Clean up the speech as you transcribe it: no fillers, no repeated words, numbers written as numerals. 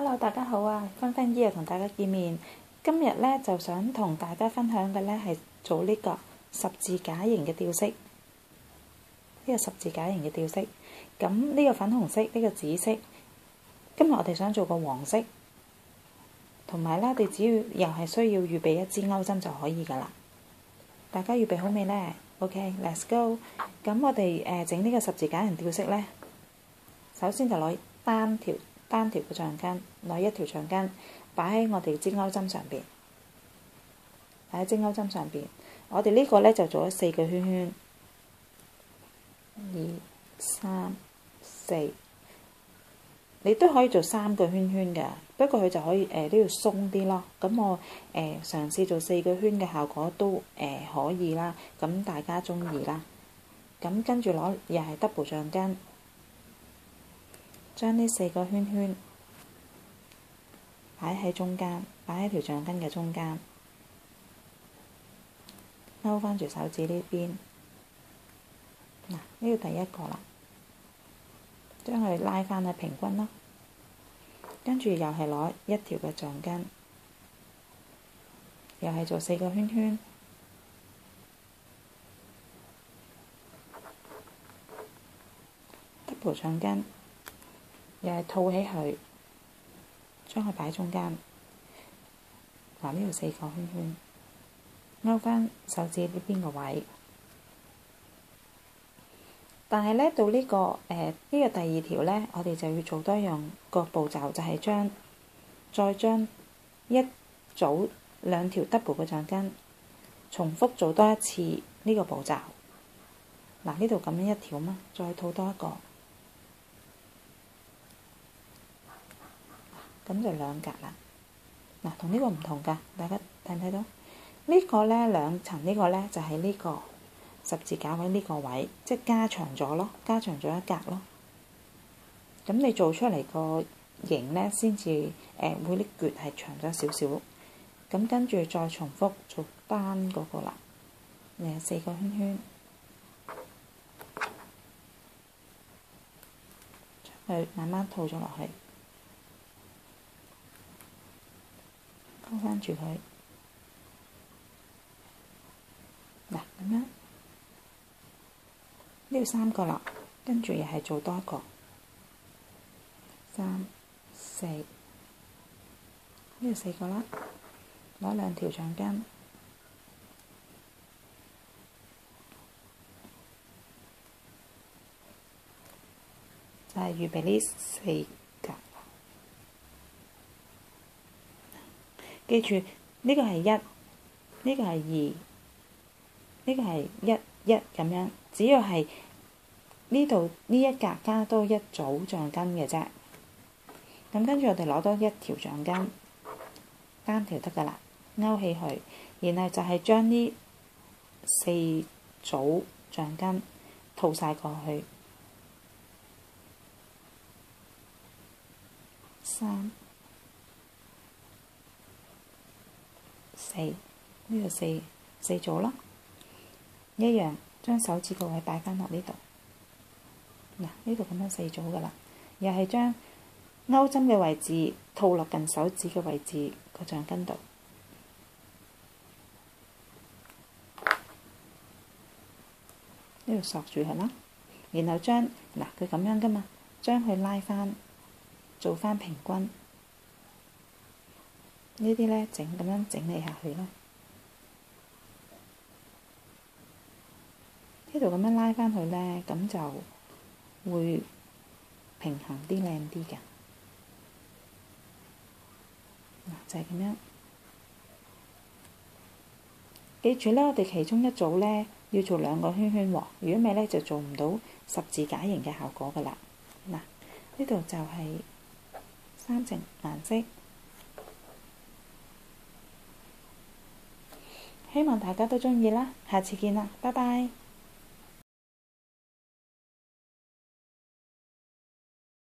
Hello，大家好啊！芬芬姨又同大家見面。今日咧就想同大家分享嘅咧係做呢個十字架形嘅吊飾。呢個十字架形嘅吊飾，咁呢個粉紅色，呢個紫色。今日我哋想做個黃色，同埋咧，我哋只要又係需要預備一支鈎針就可以㗎啦。大家預備好未呢？ OK，let's go。咁我哋整呢個十字架形吊飾咧，首先就攞單條嘅橡筋，攞一條橡筋擺喺我哋支鈎針上邊，擺喺支鈎針上邊。我哋呢個咧就做咗4個圈圈，2、3、4。你都可以做3個圈圈嘅，不過佢就可以都要鬆啲咯。咁我嘗試做4個圈嘅效果都可以啦。咁大家中意啦。咁跟住攞又係 double 橡筋，將呢4個圈圈擺喺中間，擺喺條橡筋嘅中間，勾翻住手指呢邊。嗱，呢個第一個啦。將佢拉翻去平均啦，跟住又係攞一條嘅橡筋，又係做4個圈圈，double 橡筋，又係套起佢，將佢擺中間。嗱，呢度4個圈圈，勾翻手指呢邊個位。但係咧，到呢個第二條咧，我哋就要做多一樣個步驟，就係再將一組2條 double 嘅橡筋重複做多一次呢個步驟。嗱，呢度咁樣一條嘛，再套多一個，咁就2格啦。嗱，同呢個唔同㗎，大家睇唔睇到？呢個咧2層，呢個咧就係呢個十字架位呢個位，即係加長咗咯，加長咗1格咯。咁你做出嚟個形咧，先至會啲橛係長咗少少。咁跟住再重複做單嗰個啦，你係4個圈圈，將佢慢慢套咗落去，勾翻住佢。嗱，咁樣。呢度3個啦，跟住又係做多一個，3、4，呢度4個啦，攞2條橡筋，就係預備呢4格。記住呢個係1，呢個係2，呢個係1、1咁樣。只要係呢度呢1格加多1組橡筋嘅啫。咁跟住我哋攞多1條橡筋，單條得㗎啦，勾起佢，然後就係將呢4組橡筋套晒過去。3、4，呢度4組啦，一樣。將手指個位擺翻落呢度，嗱，呢度咁樣4組㗎啦，又係將鈎針嘅位置套落近手指嘅位置個橡筋度，呢度索住佢啦，然後將嗱佢咁樣㗎嘛，將佢拉翻做翻平均，呢啲咧咁樣整理下去啦。呢度咁樣拉翻去咧，咁就會平衡啲、靚啲嘅。嗱，就係咁樣。記住咧，我哋其中一組咧要做2個圈圈喎。如果唔係咧，就做唔到十字架形嘅效果㗎啦。嗱，呢度就係3層顏色。希望大家都鍾意啦，下次見啦，拜拜。